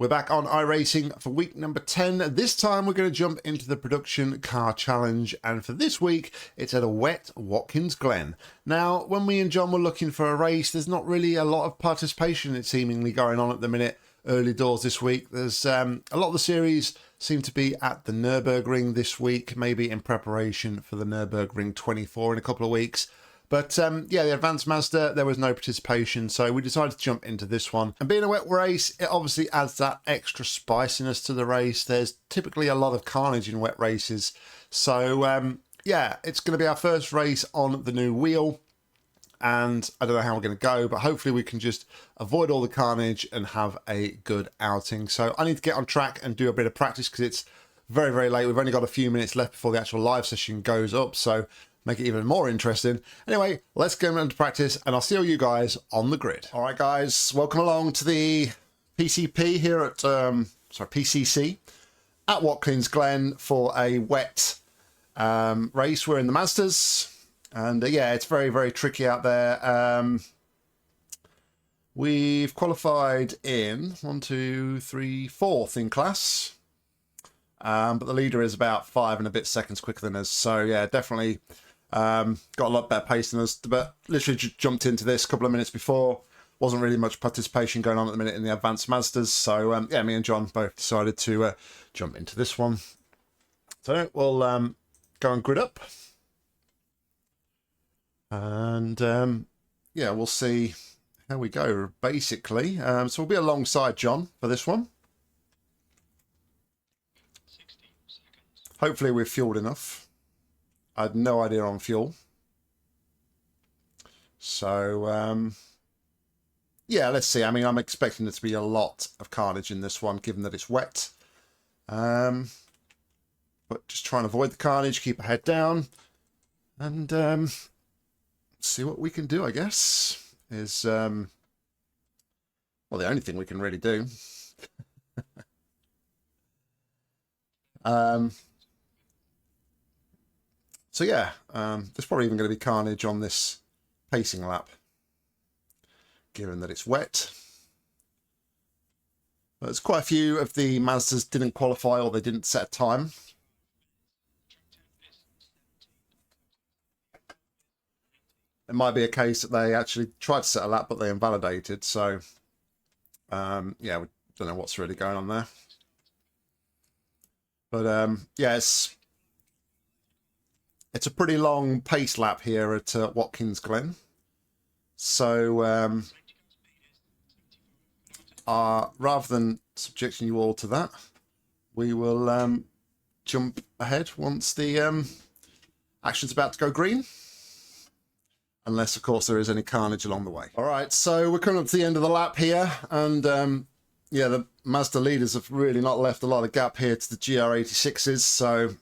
We're back on iRacing for week number 10. This time we're going to jump into the production car challenge, and for this week it's at a wet Watkins Glen. Now, when me and John were looking for a race, there's not really a lot of participation it's seemingly going on at the minute early doors this week. There's a lot of the series seem to be at the Nürburgring this week, maybe in preparation for the Nürburgring 24 in a couple of weeks. But yeah, the Advanced Mazda, there was no participation, so we decided to jump into this one. And being a wet race, it obviously adds that extra spiciness to the race. There's typically a lot of carnage in wet races. So yeah, it's going to be our first race on the new wheel. And I don't know how we're going to go, but hopefully we can just avoid all the carnage and have a good outing. So I need to get on track and do a bit of practice because it's very, very late. We've only got a few minutes left before the actual live session goes up. So make it even more interesting. Anyway, let's go into practice and I'll see all you guys on the grid. All right, guys, welcome along to the PCP here at, PCC at Watkins Glen for a wet race. We're in the Mazdas and yeah, it's very, very tricky out there. We've qualified in 4th in class. But the leader is about 5 and a bit seconds quicker than us. So yeah, definitely got a lot better pace than us. But literally just jumped into this a couple of minutes before. Wasn't really much participation going on at the minute in the Advanced Mazdas. So yeah, me and John both decided to jump into this one. So we'll go and grid up. And yeah, we'll see how we go, basically. So we'll be alongside John for this one. Hopefully we're fueled enough. I had no idea on fuel. So, yeah, let's see. I mean, I'm expecting there to be a lot of carnage in this one, given that it's wet. But just try and avoid the carnage, keep a head down. And see what we can do, I guess. Is, well, the only thing we can really do. So yeah, there's probably even going to be carnage on this pacing lap, given that it's wet. But there's quite a few of the Mazdas didn't qualify or they didn't set a time. It might be a case that they actually tried to set a lap, but they invalidated. So yeah, we don't know what's really going on there. But yeah, it's a pretty long pace lap here at Watkins Glen. So rather than subjecting you all to that, we will jump ahead once the action's about to go green. Unless, of course, there is any carnage along the way. All right, so we're coming up to the end of the lap here. And yeah, the Mazda leaders have really not left a lot of gap here to the GR86s. So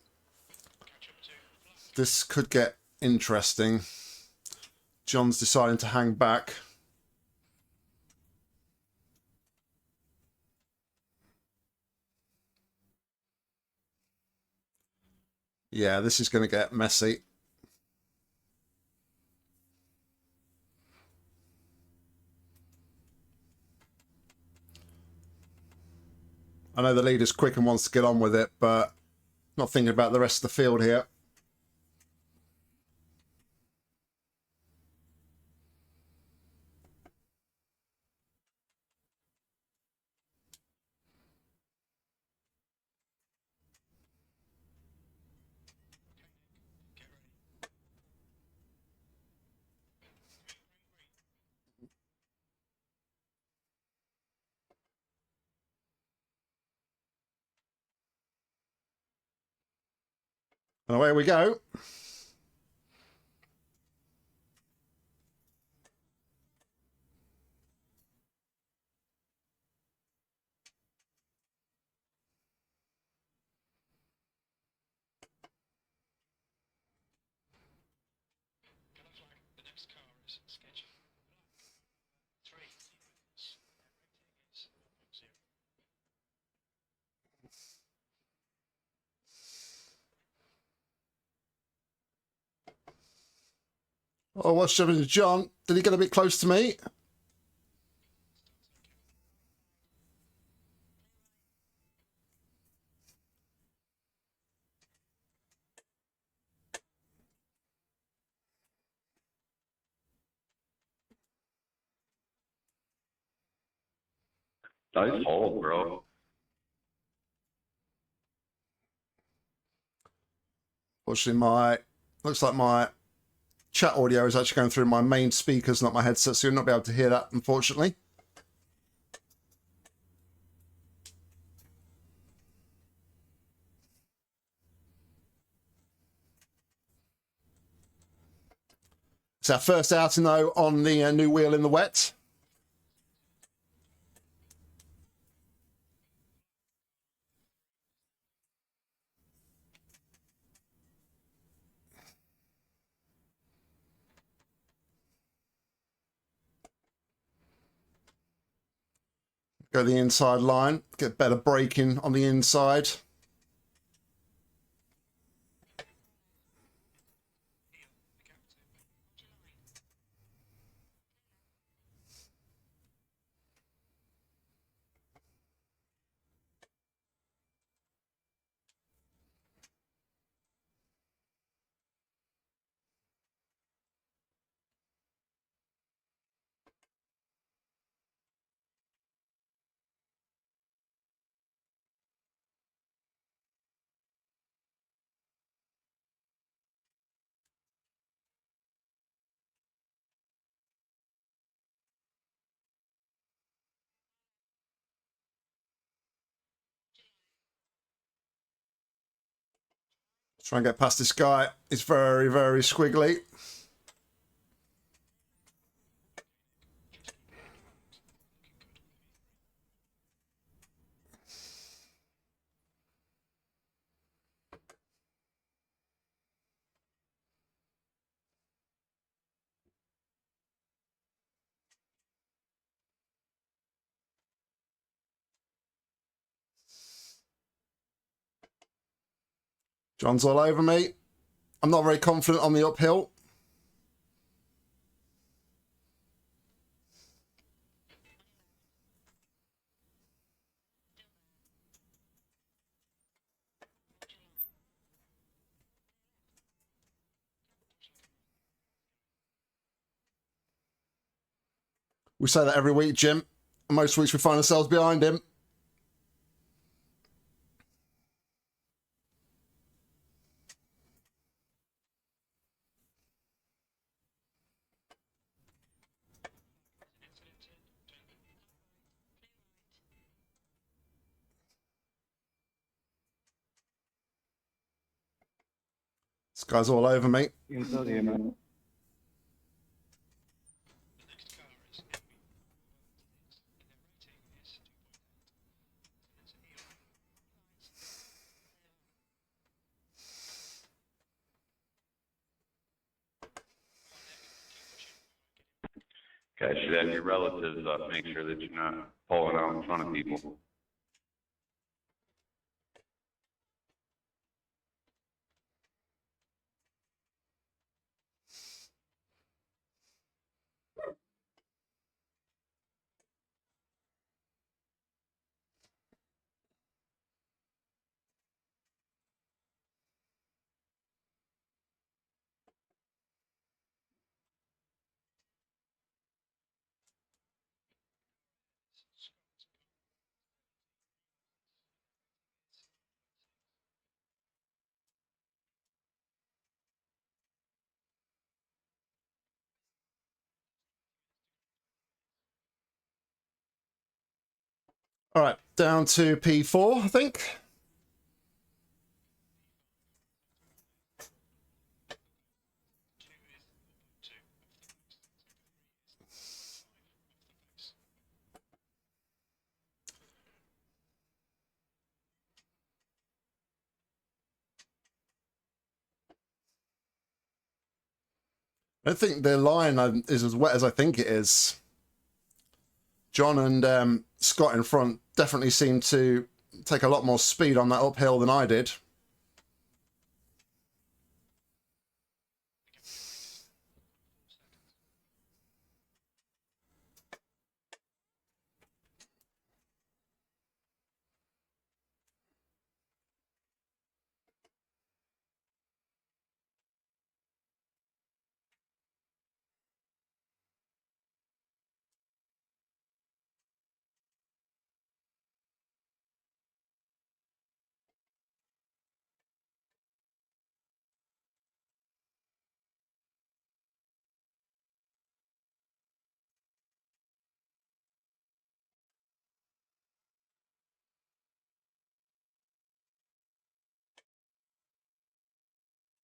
this could get interesting. John's deciding to hang back. Yeah, this is going to get messy. I know the leader's quick and wants to get on with it, but not thinking about the rest of the field here. And away we go. Oh, what's happening to John? Did he get a bit close to me? Nice hole, bro. Fortunately, looks like my chat audio is actually going through my main speakers, not my headset, so you'll not be able to hear that, unfortunately. It's our first outing, though, on the new wheel in the wet. Go the inside line, get better braking on the inside. Try and get past this guy. It's very, very squiggly. John's all over me. I'm not very confident on the uphill. We say that every week, Jim. Most weeks we find ourselves behind him. This guy's all over me. Guys should have your relatives up. Make sure that you're not pulling out in front of people. All right, down to P4, I think. I don't think the line is as wet as I think it is. John and Scott in front definitely seem to take a lot more speed on that uphill than I did.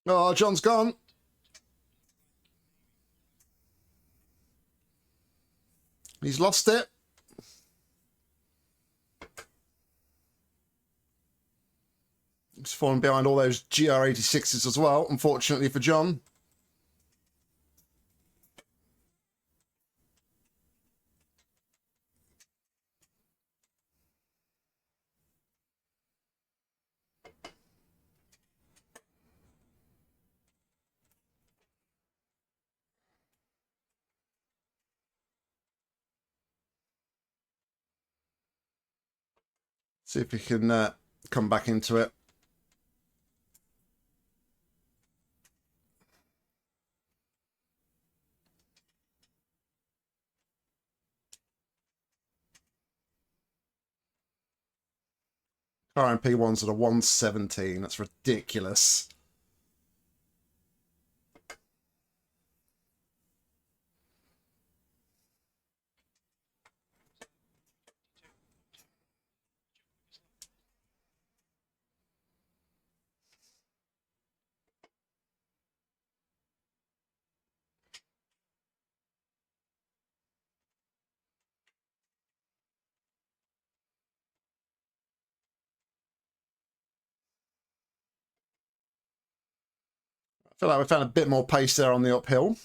Oh, John's gone. He's lost it. He's fallen behind all those GR86s as well, unfortunately for John. See if he can come back into it. Car MP1's at a 117. That's ridiculous. I feel like we found a bit more pace there on the uphill.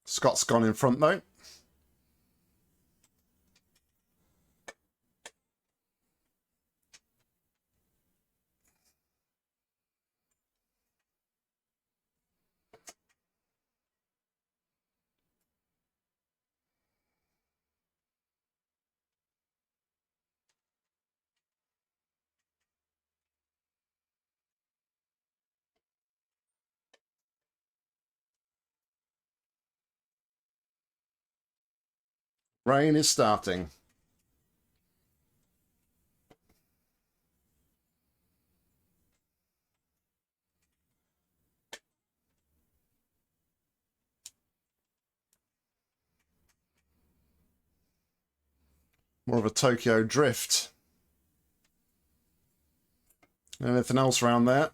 Scott's gone in front though. Rain is starting. More of a Tokyo drift. Anything else around there?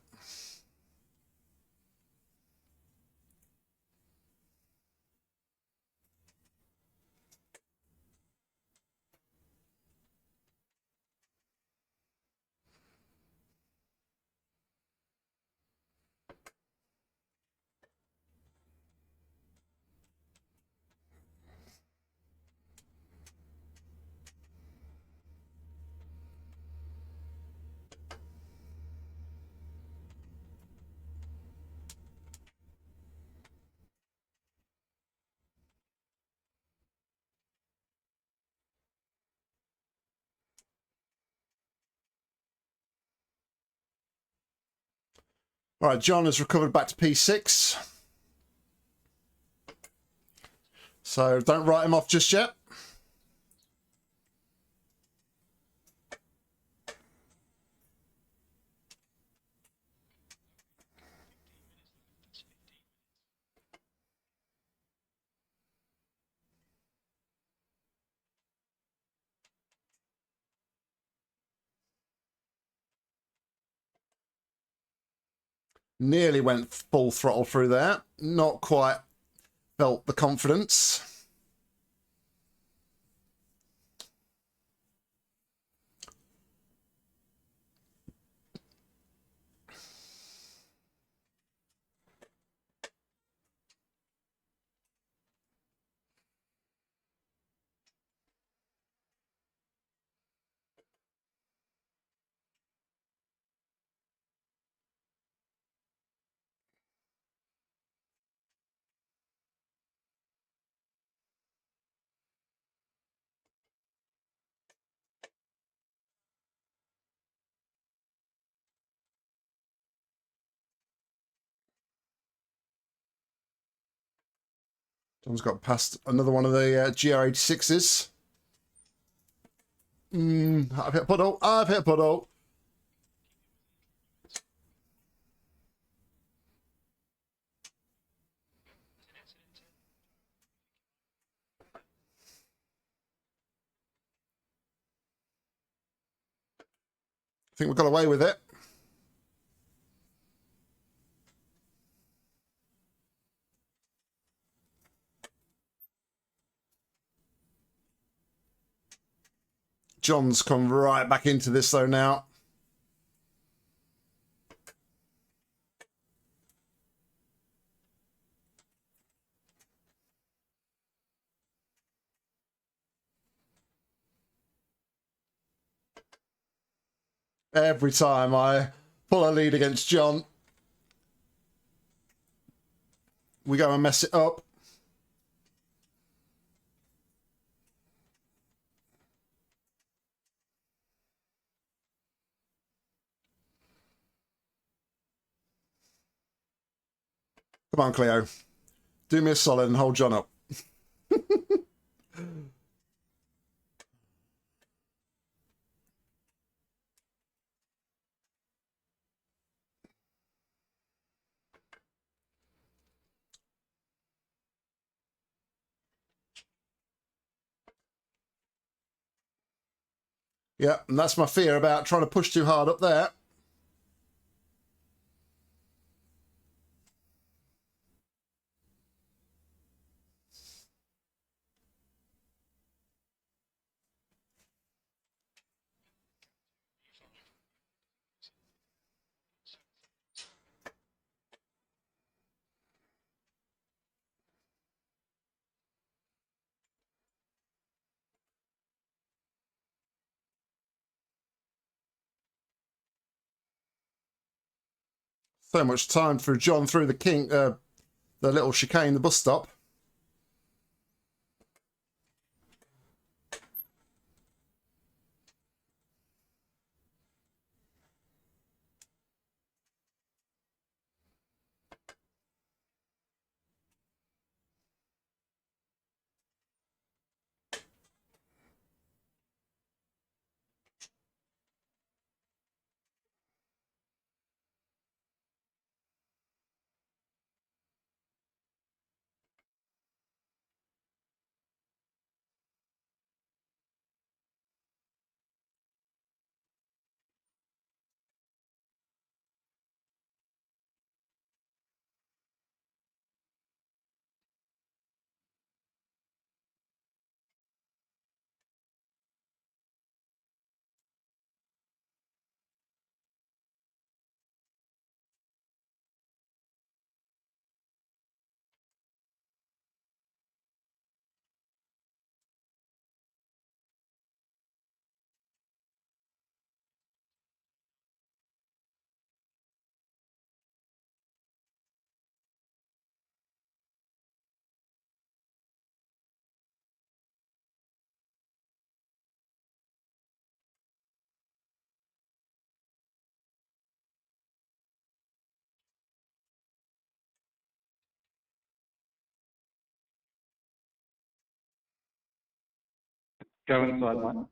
All right, John has recovered back to P6. So don't write him off just yet. Nearly went full throttle through there. Not quite felt the confidence. John's got past another one of the GR86s. I've hit a puddle. I've hit a puddle. think we got away with it. John's come right back into this though now. Every time I pull a lead against John, we go and mess it up. Come on, Cleo. Do me a solid and hold John up. Yeah, and that's my fear about trying to push too hard up there. So much time for John through the little chicane, the bus stop. Go inside, mate.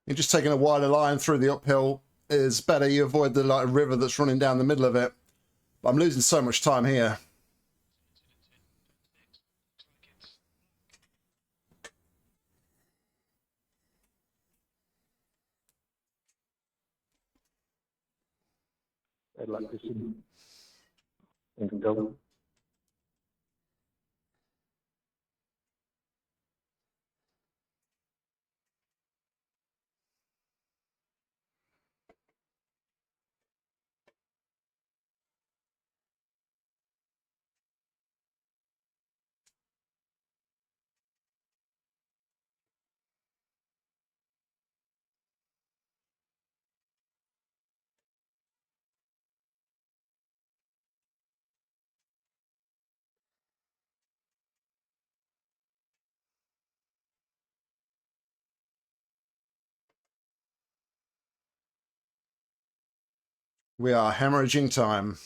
You're just taking a wider line through the uphill is better. You avoid the river that's running down the middle of it. But I'm losing so much time here. I'd like to see. Thanks, Dylan. We are hemorrhaging time.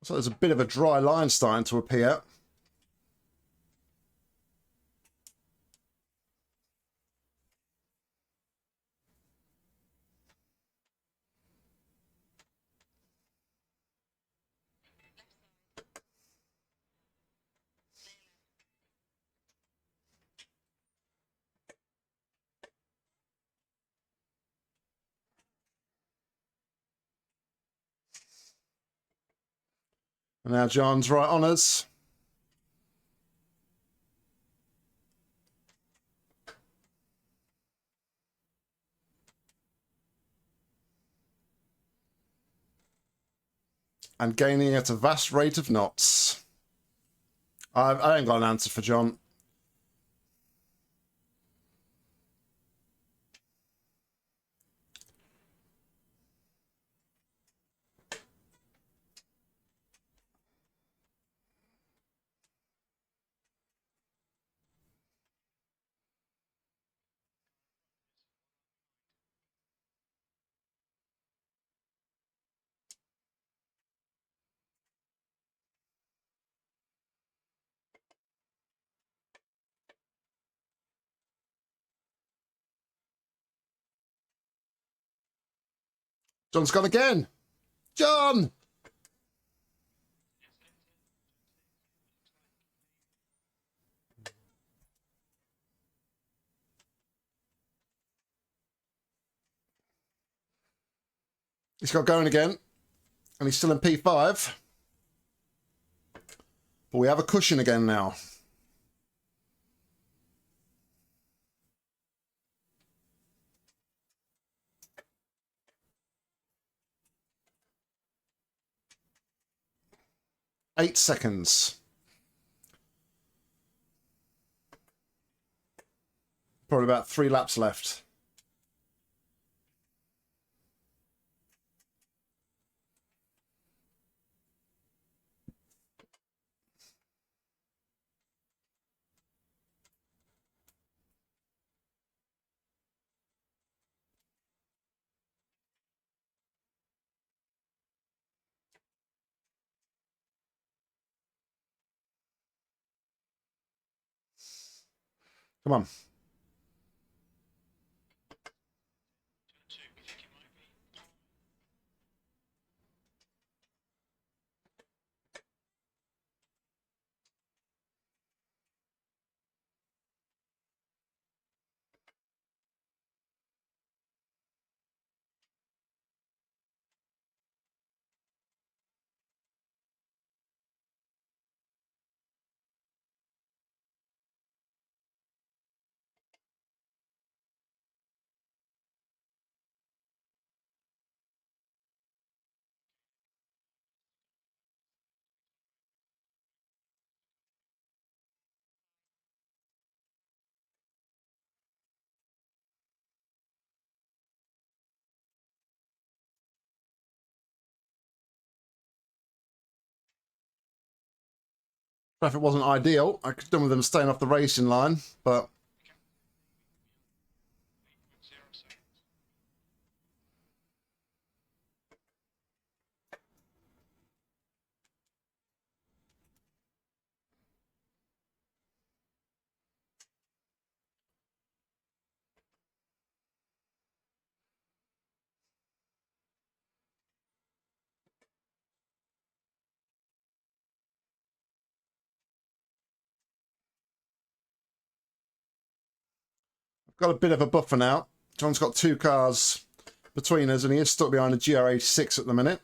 So there's a bit of a dry line starting to appear. And now John's right on us. And gaining at a vast rate of knots. I ain't got an answer for John. John's gone again. John! He's got going again. And he's still in P5. But we have a cushion again now. Eight seconds. Probably about 3 laps left. Come on. Traffic wasn't ideal. I could have done with them staying off the racing line, but I've got a bit of a buffer now. John's got 2 cars between us, and he is stuck behind a GR86 at the minute.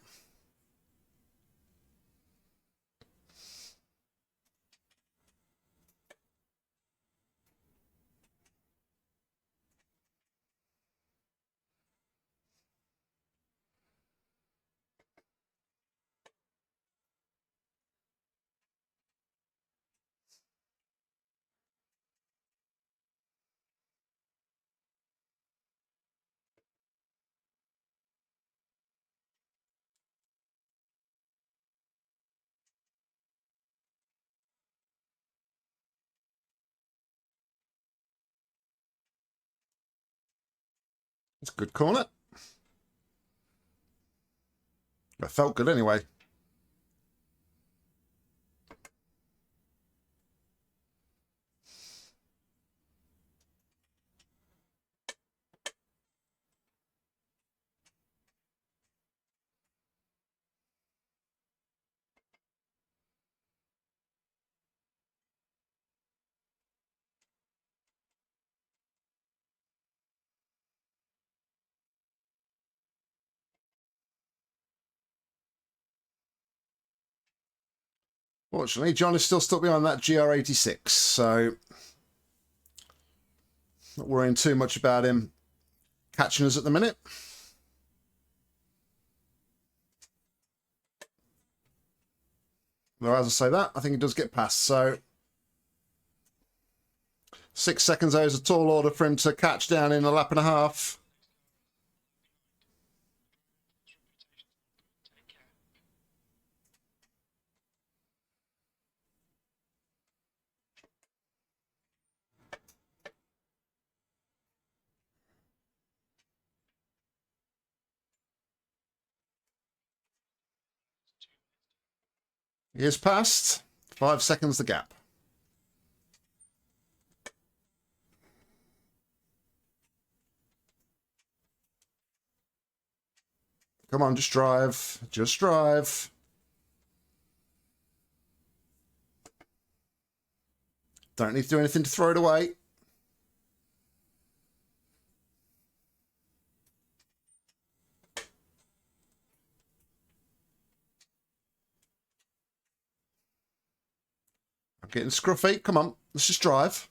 It's a good corner. It felt good anyway. Fortunately, John is still stuck behind that GR86, so not worrying too much about him catching us at the minute. Though, as I say that, I think he does get past, so 6 seconds there is a tall order for him to catch down in a lap and a half. He is past. 5 seconds the gap. Come on, just drive. Just drive. Don't need to do anything to throw it away. I'm getting scruffy. Come on, let's just drive.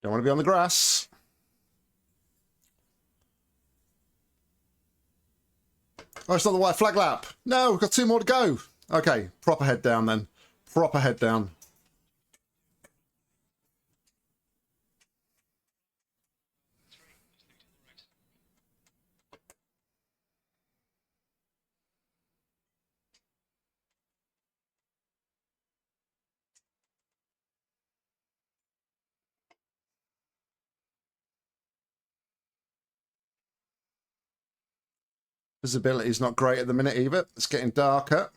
Don't want to be on the grass. Oh, it's not the white flag lap. No, we've got 2 more to go. Okay, proper head down then. Proper head down. Visibility is not great at the minute either. It's getting darker.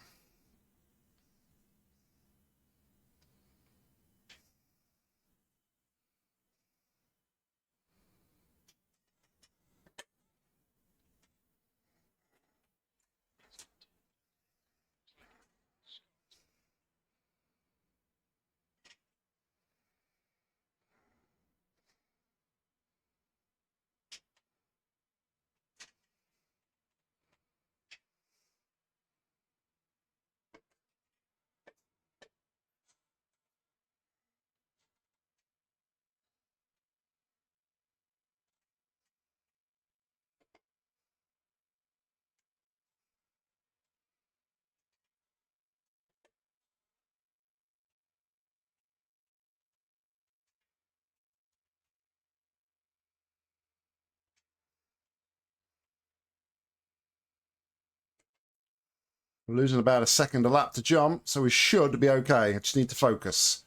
We're losing about a second a lap to jump, so we should be okay. I just need to focus.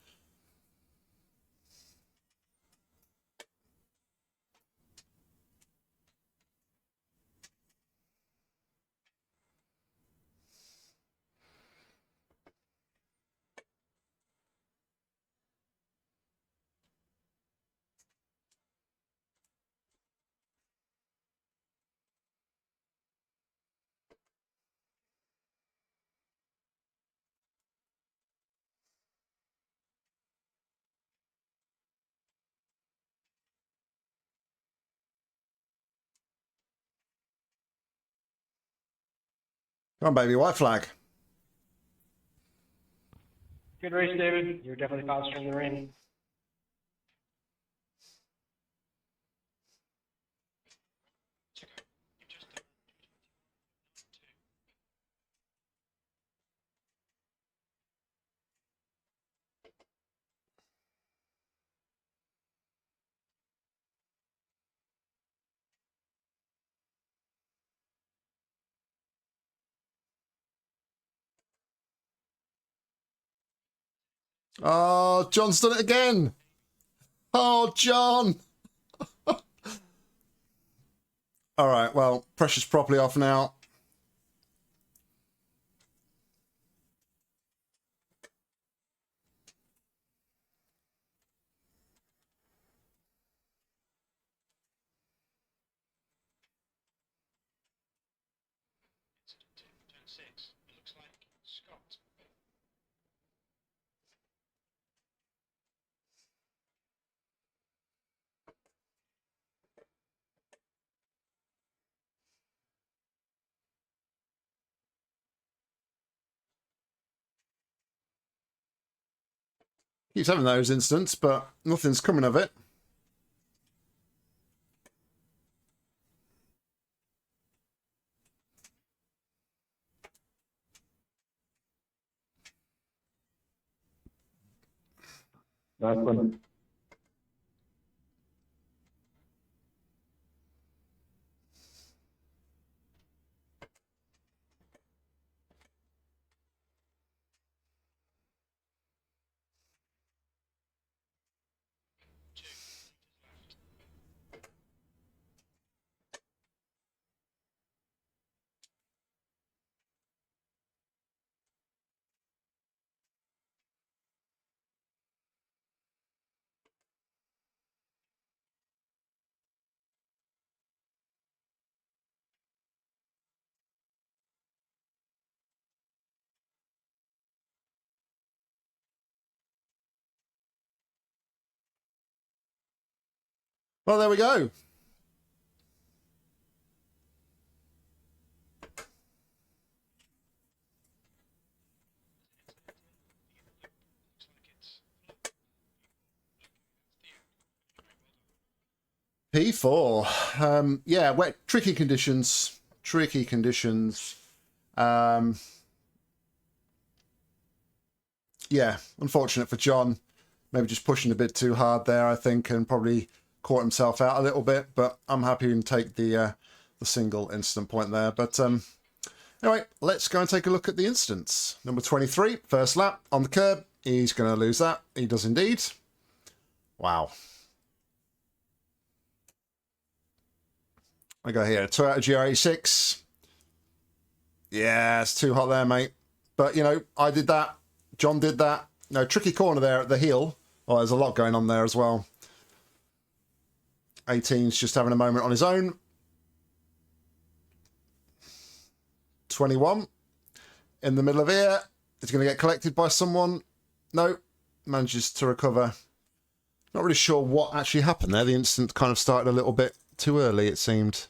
Come on, baby, white flag. Good race, David. You're definitely faster in the rain. Oh, John's done it again. Oh, John. All right, well, pressure's properly off now. Keeps having those instants, but nothing's coming of it. Nice one. Well, there we go. P4. Yeah, wet, tricky conditions. Tricky conditions. Yeah, unfortunate for John. Maybe just pushing a bit too hard there, I think, and probably caught himself out a little bit. But I'm happy to take the single instant point there. But anyway, let's go and take a look at the instance. Number 23, first lap on the curb. He's going to lose that. He does indeed. Wow. I go here, Toyota GR86. Yeah, it's too hot there, mate. But, you know, I did that. John did that. No, tricky corner there at the heel. Oh, there's a lot going on there as well. 18's just having a moment on his own. 21 in the middle of here. Is going to get collected by someone. No, manages to recover. Not really sure what actually happened there. The instant kind of started a little bit too early, it seemed.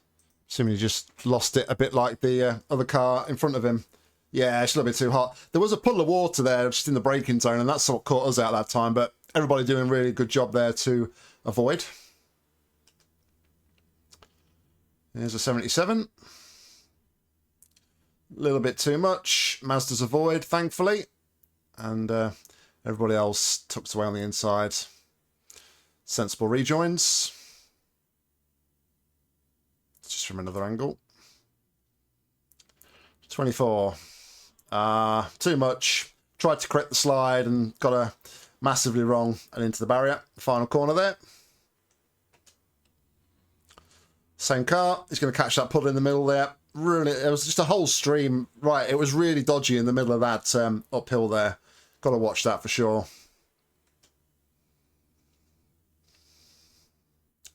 Assuming he just lost it a bit like the other car in front of him. Yeah, it's a little bit too hot. There was a puddle of water there just in the braking zone, and that's what caught us out that time. But everybody doing a really good job there to avoid. Here's a 77. A little bit too much. Mazda's avoid, thankfully. And everybody else tucks away on the inside. Sensible rejoins. Just from another angle. 24. Too much. Tried to correct the slide and got a massively wrong and into the barrier. Final corner there. Same car. He's going to catch that puddle in the middle there. Ruin it. It was just a whole stream. Right, it was really dodgy in the middle of that uphill there. Got to watch that for sure.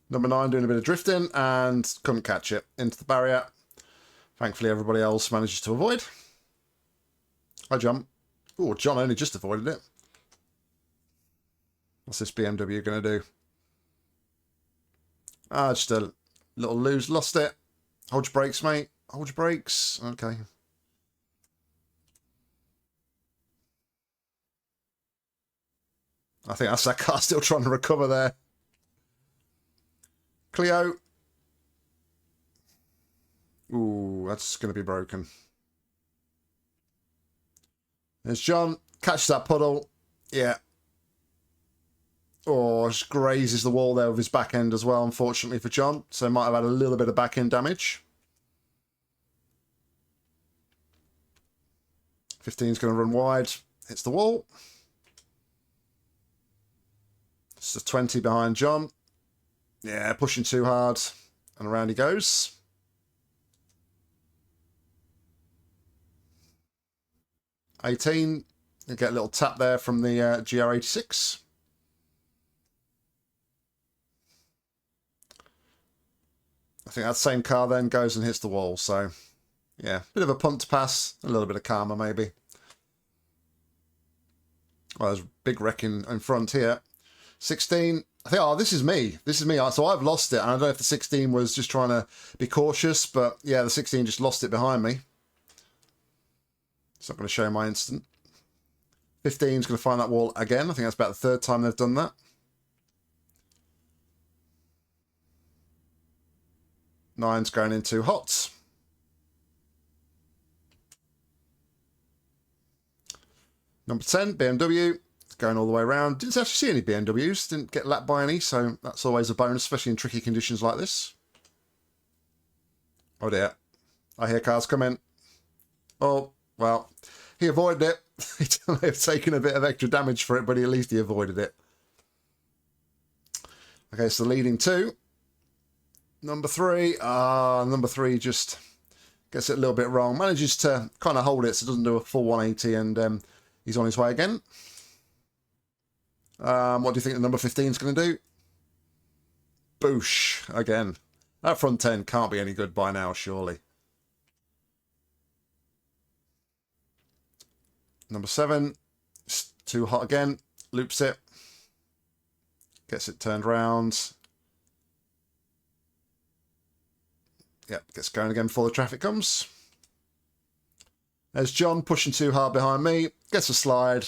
Number 9 doing a bit of drifting and couldn't catch it into the barrier. Thankfully, everybody else manages to avoid. I jump. Oh, John only just avoided it. What's this BMW going to do? Just a little lose. Lost it. Hold your brakes, mate. Hold your brakes. Okay. I think that's that car still trying to recover there. Clio. Ooh, that's going to be broken. There's John. Catches that puddle. Yeah. Oh, just grazes the wall there with his back end as well, unfortunately for John. So might have had a little bit of back end damage. 15's going to run wide. Hits the wall. It's a 20 behind John. Yeah, pushing too hard. And around he goes. 18. You get a little tap there from the GR86. I think that same car then goes and hits the wall. So, yeah, bit of a punt to pass. A little bit of karma, maybe. Well, there's a big wreck in front here. 16. I think, oh, this is me. This is me. So I've lost it. And I don't know if the 16 was just trying to be cautious. But, yeah, the 16 just lost it behind me. It's not going to show my instant. 15 is going to find that wall again. I think that's about the third time they've done that. 9's going into hot. Number 10, BMW. Going all the way around. Didn't actually see any BMWs. Didn't get lapped by any, so that's always a bonus, especially in tricky conditions like this. Oh dear. I hear cars coming. Oh, well, he avoided it. He may have taken a bit of extra damage for it, but at least he avoided it. Okay, so leading 2. Number 3. Number 3 just gets it a little bit wrong. Manages to kind of hold it so it doesn't do a full 180, and he's on his way again. What do you think the number 15 is going to do? Boosh again. That front end can't be any good by now, surely. Number 7, it's too hot again. Loops it. Gets it turned round. Yep, gets going again before the traffic comes. There's John pushing too hard behind me. Gets a slide.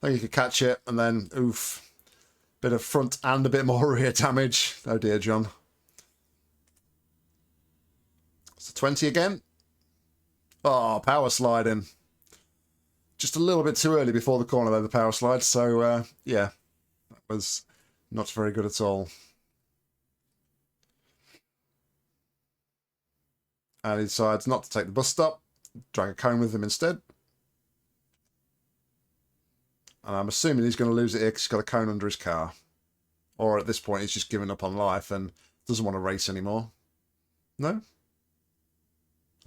I think he could catch it, and then, oof. Bit of front and a bit more rear damage. Oh dear, John. It's a 20 again. Oh, power sliding. Just a little bit too early before the corner there, the power slide. So, yeah, that was not very good at all. And he decides not to take the bus stop. Drag a cone with him instead. And I'm assuming he's going to lose it here because he's got a cone under his car. Or at this point, he's just given up on life and doesn't want to race anymore. No?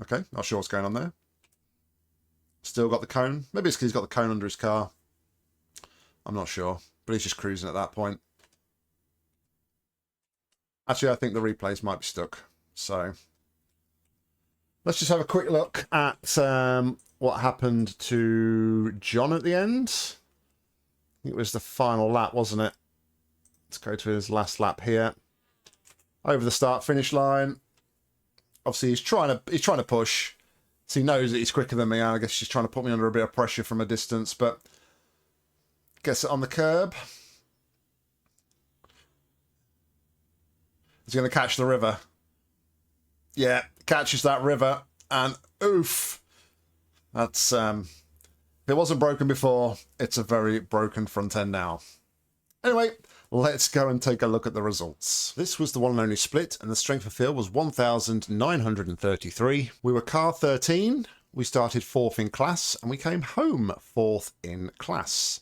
Okay, not sure what's going on there. Still got the cone. Maybe it's because he's got the cone under his car. I'm not sure. But he's just cruising at that point. Actually, I think the replays might be stuck. So, let's just have a quick look at what happened to John at the end. It was the final lap, wasn't it? Let's go to his last lap here. Over the start-finish line. Obviously, he's trying to push. So he knows that he's quicker than me. I guess he's trying to put me under a bit of pressure from a distance, but gets it on the curb. He's going to catch the river. Yeah, catches that river, and oof. That's if it wasn't broken before, it's a very broken front end now. Anyway, let's go and take a look at the results. This was the one and only split, and the strength of field was 1,933. We were car 13. We started 4th in class, and we came home 4th in class.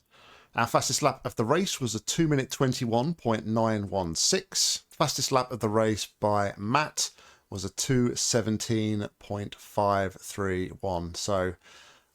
Our fastest lap of the race was a 2-minute 21.916. Fastest lap of the race by Matt was a 2:17.531. So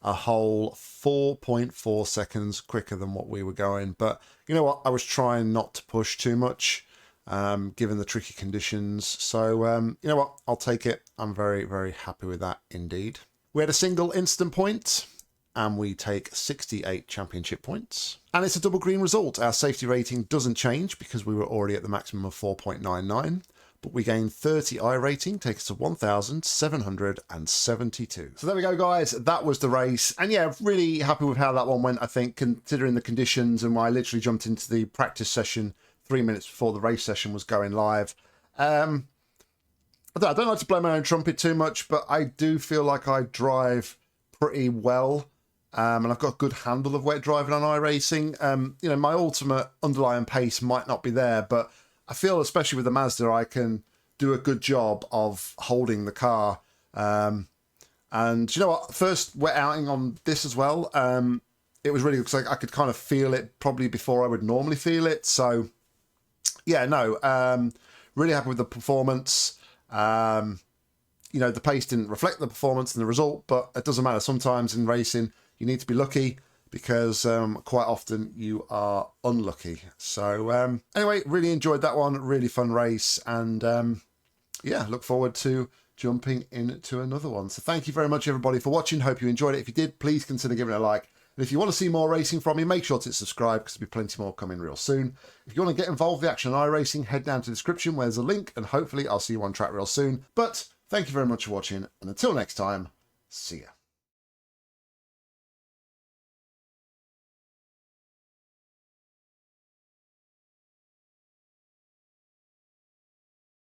a whole 4.4 seconds quicker than what we were going. But you know what? I was trying not to push too much, given the tricky conditions. So, you know what? I'll take it. I'm very, very happy with that indeed. We had a single instant point, and we take 68 championship points. And it's a double green result. Our safety rating doesn't change because we were already at the maximum of 4.99. But we gained 30 iRating, take us to 1,772. So there we go, guys. That was the race. And yeah, really happy with how that one went, I think, considering the conditions. And I literally jumped into the practice session 3 minutes before the race session was going live. I don't like to blow my own trumpet too much, but I do feel like I drive pretty well. And I've got a good handle of wet driving on iRacing. You know, my ultimate underlying pace might not be there, but I feel, especially with the Mazda, I can do a good job of holding the car. And you know what? First wet outing on this as well. It was really good because I could kind of feel it probably before I would normally feel it. So yeah, no, really happy with the performance. You know, the pace didn't reflect the performance and the result, but it doesn't matter. Sometimes in racing, you need to be lucky because quite often you are unlucky. So anyway, really enjoyed that one. Really fun race. And yeah, look forward to jumping into another one. So thank you very much, everybody, for watching. Hope you enjoyed it. If you did, please consider giving it a like. And if you want to see more racing from me, make sure to subscribe because there'll be plenty more coming real soon. If you want to get involved with the action on iRacing, head down to the description where there's a link, and hopefully I'll see you on track real soon. But thank you very much for watching, and until next time, see ya.